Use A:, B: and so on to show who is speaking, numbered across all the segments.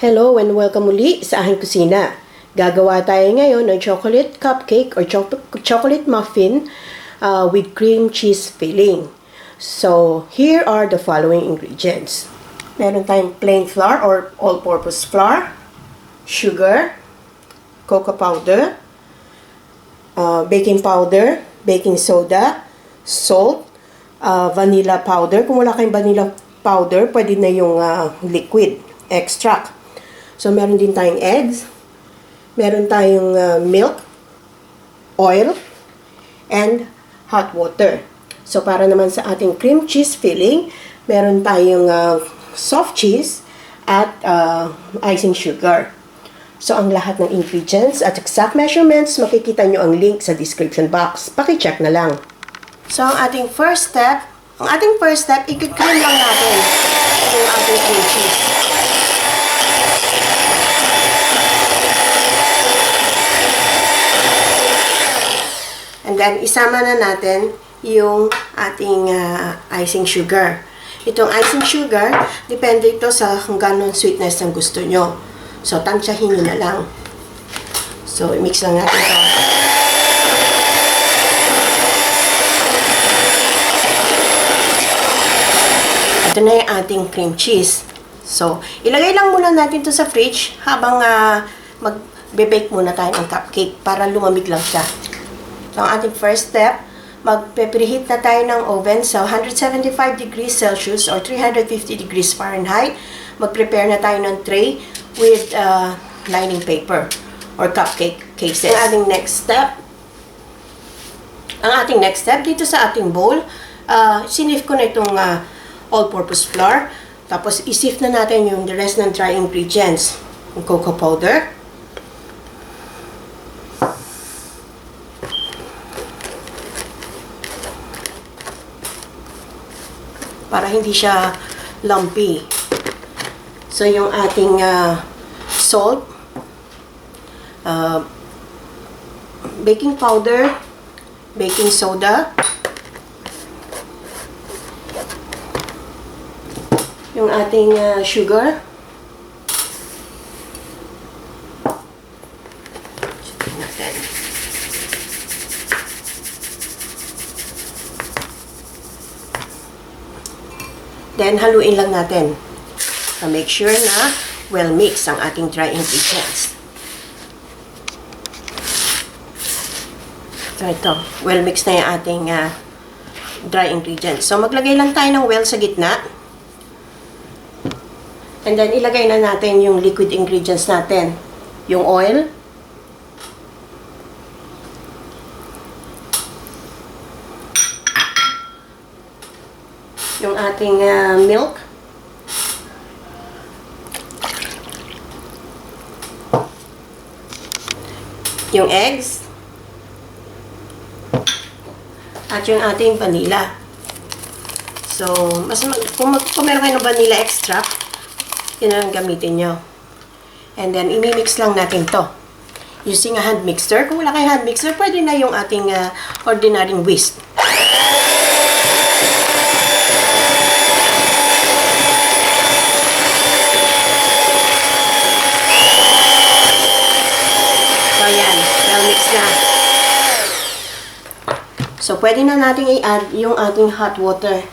A: Hello and welcome muli sa aking kusina. Gagawa tayo ngayon ng chocolate cupcake or chocolate muffin with cream cheese filling. So, here are the following ingredients. Meron tayong plain flour or all-purpose flour, sugar, cocoa powder, baking powder, baking soda, salt, vanilla powder. Kung wala kayong vanilla powder, pwede na yung liquid extract. So, meron din tayong eggs, meron tayong milk, oil, and hot water. So, para naman sa ating cream cheese filling, meron tayong soft cheese at icing sugar. So, ang lahat ng ingredients at exact measurements, makikita nyo ang link sa description box. Paki-check na lang. So, ang ating first step, i-cream lang natin yung ating cream cheese. And then, isama na natin yung ating icing sugar. Itong icing sugar, depende ito sa kung gano'ng sweetness ang gusto nyo. So, tansyahin nyo na lang. So, i-mix lang natin ito. Ito na yung ating cream cheese. So, ilagay lang muna natin ito sa fridge habang magbe-bake muna tayo ng cupcake para lumamig lang siya. So, ang ating first step, magpe-preheat na tayo ng oven sa 175 degrees Celsius or 350 degrees Fahrenheit. Mag-prepare na tayo ng tray with lining paper or cupcake cases. Ang ating next step, dito sa ating bowl, sinif ko na itong all-purpose flour. Tapos, isif na natin yung the rest ng dry ingredients. Yung cocoa powder, para hindi siya lumpy. So, yung ating salt, baking powder, baking soda, yung ating sugar, then, haluin lang natin. So, make sure na well mix ang ating dry ingredients. So, ito. Well mix na yung ating dry ingredients. So, maglagay lang tayo ng well sa gitna. And then, ilagay na natin yung liquid ingredients natin. Yung oil, yung ating milk, yung eggs, at yung ating vanilla. So, kung meron kayo ng vanilla extract, yun ang gamitin nyo. And then, imimix lang natin to using a hand mixer. Kung wala kayong hand mixer, pwede na yung ating ordinary whisk. So, pwede na natin i-add yung ating hot water.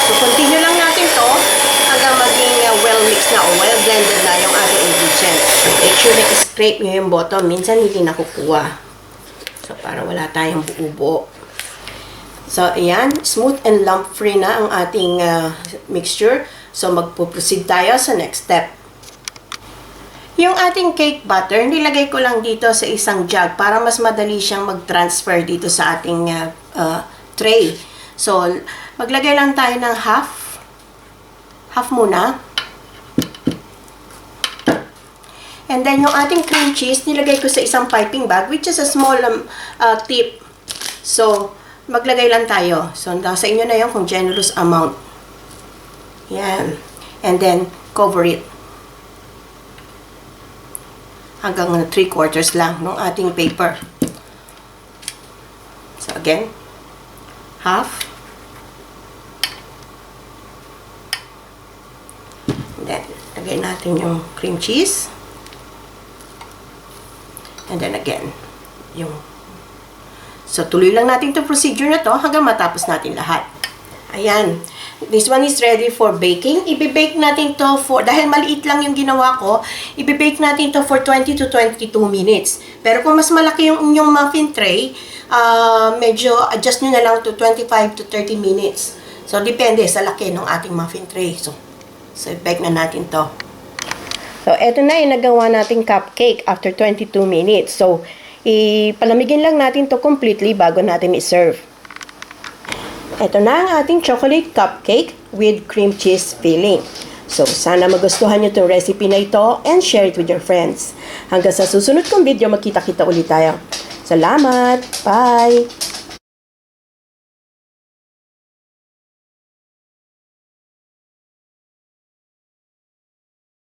A: So, continue lang natin to hanggang maging well-mixed na o well-blended na yung ating ingredients. Make sure na i-scrape nyo yung bottom. Minsan hindi nakukuha. So, para wala tayong buo-buo. So, ayan. Smooth and lump-free na ang ating mixture. So, magpo-proceed tayo sa next step. Yung ating cake batter, nilagay ko lang dito sa isang jug para mas madali siyang mag-transfer dito sa ating tray. So, maglagay lang tayo ng half muna. And then, yung ating cream cheese, nilagay ko sa isang piping bag, which is a small tip. So, maglagay lang tayo. So, sa inyo na yun kung generous amount. Yan. And then, cover it. Hanggang 3/4 lang ng ating paper. again, half. And then, lagay natin yung cream cheese. And then again, yung... So, tuloy lang natin itong procedure na to hanggang matapos natin lahat. Ayan. This one is ready for baking. Ibe-bake natin to for, dahil maliit lang yung ginawa ko, ibe-bake natin to for 20 to 22 minutes. Pero kung mas malaki yung inyong muffin tray, medyo adjust nyo na lang to 25 to 30 minutes. So, depende sa laki ng ating muffin tray. So bake na natin to. So, eto na yung nagawa nating cupcake after 22 minutes. So, ipalamigin lang natin to completely bago natin i-serve. Ito na ang ating chocolate cupcake with cream cheese filling. So, sana magustuhan nyo itong recipe na ito and share it with your friends. Hanggang sa susunod kong video, magkita-kita ulit tayo. Salamat! Bye!